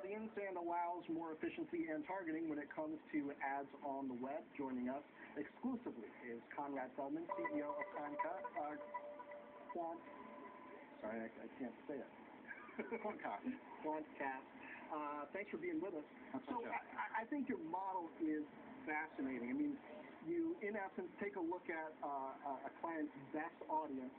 audience and allows more efficiency and targeting when it comes to ads on the web. Joining us exclusively is Conrad Feldman, CEO of Quantcast. Sorry, I can't say it. Quantcast. Thanks for being with us. So I think your model is fascinating. I mean, you, in essence, take a look at a client's best audience,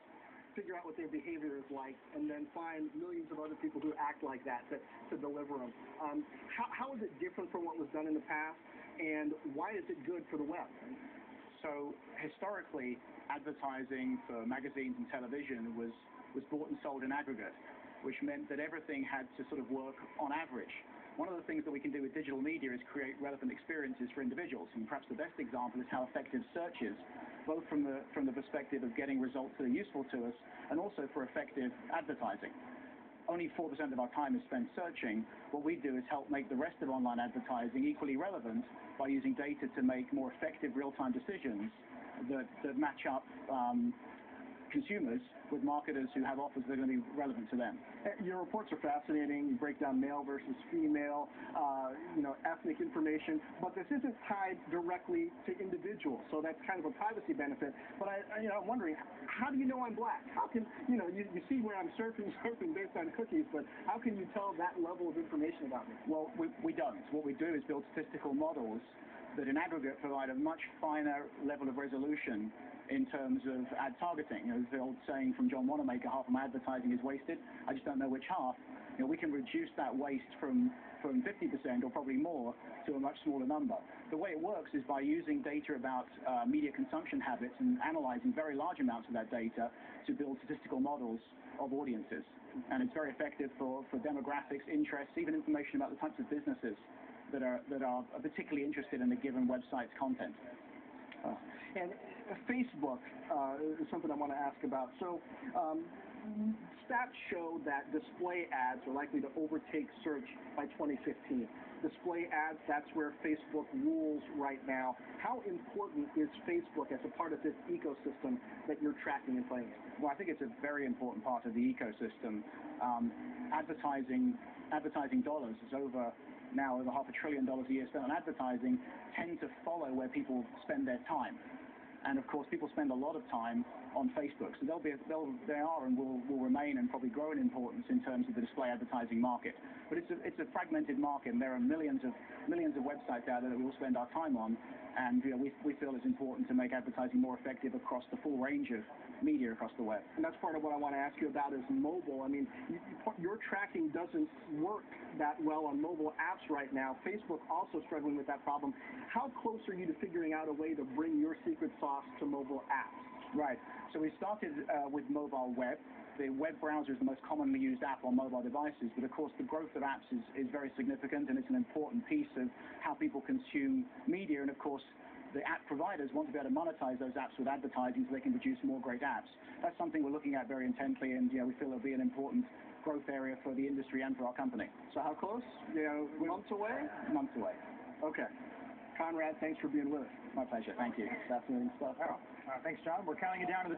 figure out what their behavior is like, and then find millions of other people who act like that to deliver them. How is it different from what was done in the past, and why is it good for the web? So historically, advertising for magazines and television was bought and sold in aggregate, which meant that everything had to sort of work on average. One of the things that we can do with digital media is create relevant experiences for individuals, and perhaps the best example is how effective search is, both from the perspective of getting results that are useful to us and also for effective advertising. Only 4% of our time is spent searching. What we do is help make the rest of online advertising equally relevant by using data to make more effective real-time decisions that match up consumers with marketers who have offers that are going to be relevant to them. Your reports are fascinating. You break down male versus female, ethnic information, but this isn't tied directly to individuals, so that's kind of a privacy benefit. But I'm wondering, how do you know I'm black? How can you see where I'm surfing based on cookies, but how can you tell that level of information about me? Well, we don't. What we do is build statistical models that in aggregate provide a much finer level of resolution in terms of ad targeting. There's the old saying from John Wanamaker, half of my advertising is wasted. I just don't know which half. We can reduce that waste from 50% or probably more to a much smaller number. The way it works is by using data about media consumption habits and analyzing very large amounts of that data to build statistical models of audiences. And it's very effective for demographics, interests, even information about the types of businesses that are particularly interested in a given website's content. And Facebook is something I want to ask about. So stats show that display ads are likely to overtake search by 2015. Display ads, that's where Facebook rules right now. How important is Facebook as a part of this ecosystem that you're tracking and playing in? Well, I think it's a very important part of the ecosystem. Advertising dollars is over $500 billion a year spent on advertising, tend to follow where people spend their time. And of course, people spend a lot of time on Facebook, so they are and will remain and probably grow in importance in terms of the display advertising market. But it's a fragmented market, and there are millions of websites out there that we all spend our time on. And we feel it's important to make advertising more effective across the full range of media across the web. And that's part of what I want to ask you about is mobile. I mean, your tracking doesn't work that well on mobile apps right now. Facebook also struggling with that problem. How close are you to figuring out a way to bring your secret sauce to mobile apps? Right. So we started with mobile web. The web browser is the most commonly used app on mobile devices, but of course the growth of apps is very significant, and it's an important piece of how people consume media. And of course, the app providers want to be able to monetize those apps with advertising so they can produce more great apps. That's something we're looking at very intently, and we feel it'll be an important growth area for the industry and for our company. So how close? Months away? Months away. Okay. Conrad, thanks for being with us. My pleasure. Thank you. Fascinating stuff. Thanks, John. We're counting it down to the